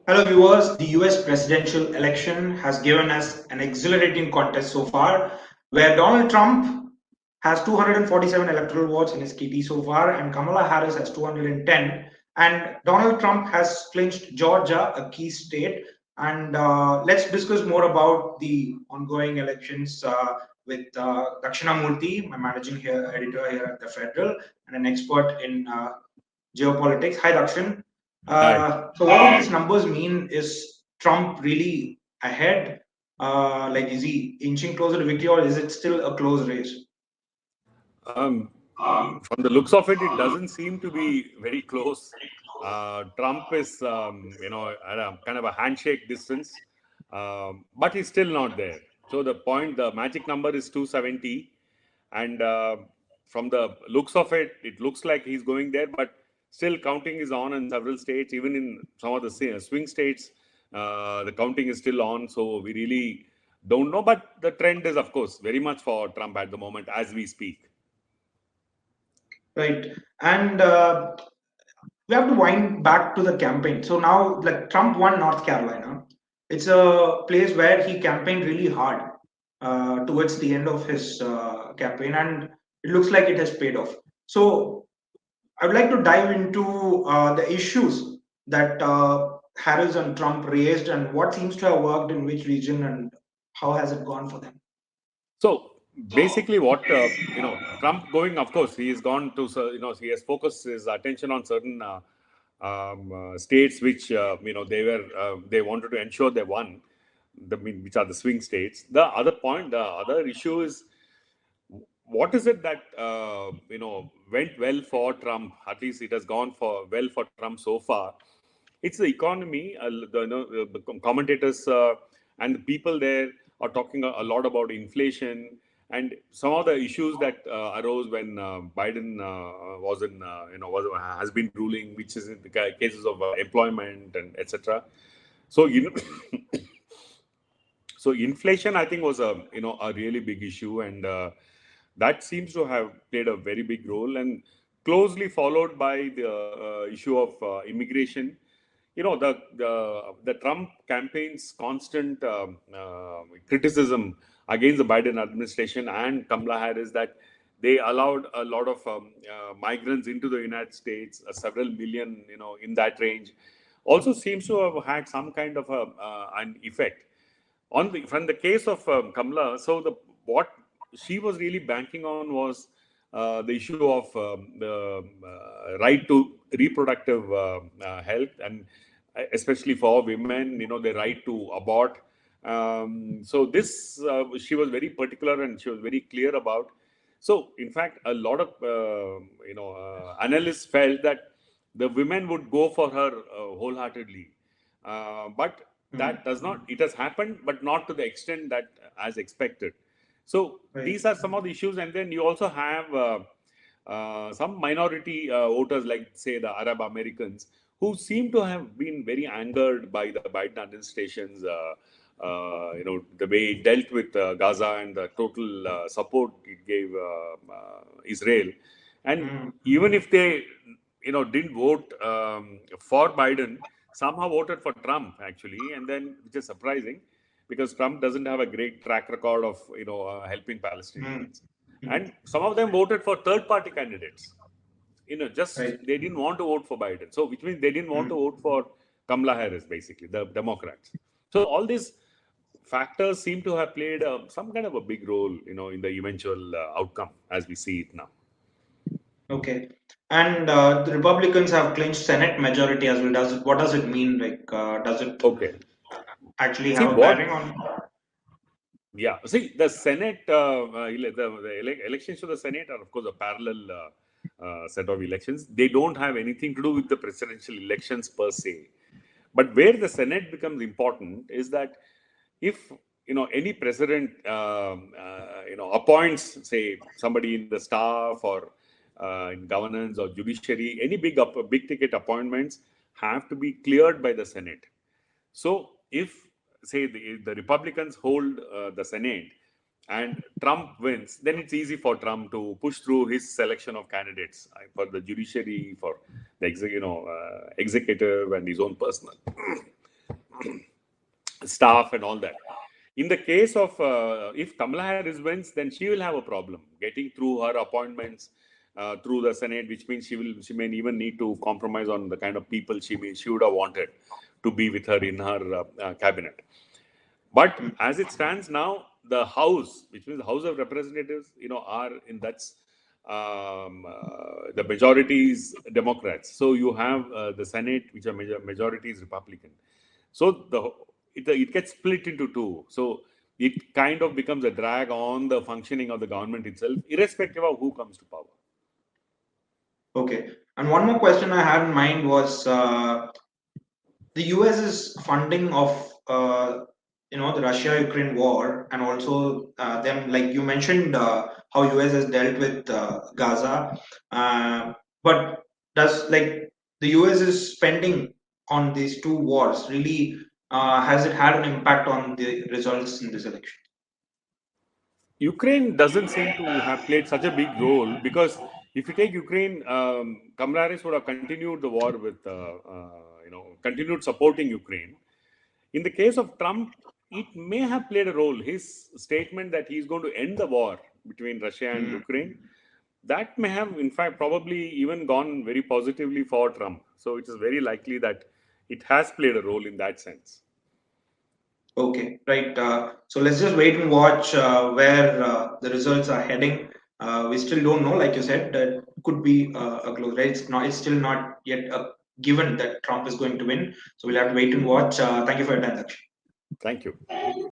Hello, viewers. The US presidential election has given us an exhilarating contest so far, where Donald Trump has 247 electoral votes in his kitty so far, and Kamala Harris has 210. And Donald Trump has clinched Georgia, a key state. And let's discuss more about the ongoing elections with Dakshina Murthy, my editor here at the Federal, and an expert in geopolitics. Hi, Dakshin. Hi. So what these numbers mean is Trump really ahead? Like, is he inching closer to victory, or is it still a close race? Um, from the looks of it, it doesn't seem to be very close. Trump is, at a kind of a handshake distance, but he's still not there. So the magic number is 270, and from the looks of it, it looks like he's going there. But still, counting is on in several states. Even in some of the swing states, the counting is still on. So we really don't know. But the trend is, of course, very much for Trump at the moment as we speak. Right. And we have to wind back to the campaign. So now, like, Trump won North Carolina. It's a place where he campaigned really hard towards the end of his campaign, and it looks like it has paid off. So I would like to dive into the issues that Harris and Trump raised, and what seems to have worked in which region, and how has it gone for them. So basically, what Trump going, of course, he has gone to he has focused his attention on certain states which they wanted to ensure they won, which are the swing states. The other issue is what is it that went well for Trump? At least it has gone for well for Trump so far. It's the economy. The commentators and the people there are talking a lot about inflation and some of the issues that arose when Biden was in has been ruling, which is in the cases of employment and etc. So so inflation, I think, was a really big issue, and that seems to have played a very big role, and closely followed by the issue of immigration. The Trump campaign's constant criticism against the Biden administration and Kamala Harris that they allowed a lot of migrants into the United States, several million, in that range, also seems to have had some kind of an effect from the case of Kamala. So the what she was really banking on was the issue of the right to reproductive health, and especially for women, the right to abort. So this she was very particular and she was very clear about. So in fact, a lot of analysts felt that the women would go for her wholeheartedly, but Hmm. that does not, it has happened but not to the extent that as expected. So Right. these are some of the issues, and then you also have some minority voters, like say the Arab Americans, who seem to have been very angered by the Biden administration's the way it dealt with Gaza and the total support it gave Israel. And Hmm. even if they didn't vote for Biden, somehow voted for Trump actually, and then, which is surprising because Trump doesn't have a great track record of helping Hmm. Palestinians, Hmm. and some of them voted for third party candidates. Just Right. they didn't want to vote for Biden, so which means they didn't want Hmm. to vote for Kamala Harris, basically the Democrats. So all these factors seem to have played some kind of a big role, in the eventual outcome as we see it now. Okay. And the Republicans have clinched Senate majority as well. What does it mean? Like, does it Okay. actually See have a what bearing on? Yeah, see, the Senate, elections to the Senate are, of course, a parallel set of elections. They don't have anything to do with the presidential elections per se. But where the Senate becomes important is that if any president appoints, say, somebody in the staff or in governance or judiciary, any big ticket appointments have to be cleared by the Senate. So if, say, the Republicans hold the Senate and Trump wins, then it's easy for Trump to push through his selection of candidates for the judiciary, for the executive and his own personal. staff and all that. In the case of if Kamala Harris wins, then she will have a problem getting through her appointments through the Senate, which means she may even need to compromise on the kind of people she would have wanted to be with her in her cabinet. But as it stands now, the House, which means the House of Representatives, are in that's the majority is Democrats. So you have the Senate, which are majority is Republican. So it gets split into two. So it kind of becomes a drag on the functioning of the government itself, irrespective of who comes to power. Okay. And one more question I had in mind was the US's funding of the Russia-Ukraine war, and also them, like you mentioned, how US has dealt with Gaza, but does like the US's spending on these two wars really has it had an impact on the results in this election? Ukraine doesn't seem to have played such a big role because if you take Ukraine, Kamala Harris would have continued the war with, continued supporting Ukraine. In the case of Trump, it may have played a role. His statement that he's going to end the war between Russia and Hmm. Ukraine, that may have, in fact, probably even gone very positively for Trump. So it is very likely that it has played a role in that sense. Okay, right. So let's just wait and watch where the results are heading. We still don't know, like you said, that could be a close race. It's not. It's still not yet a given that Trump is going to win. So we'll have to wait and watch. Thank you for your time, Dakshina. Thank you.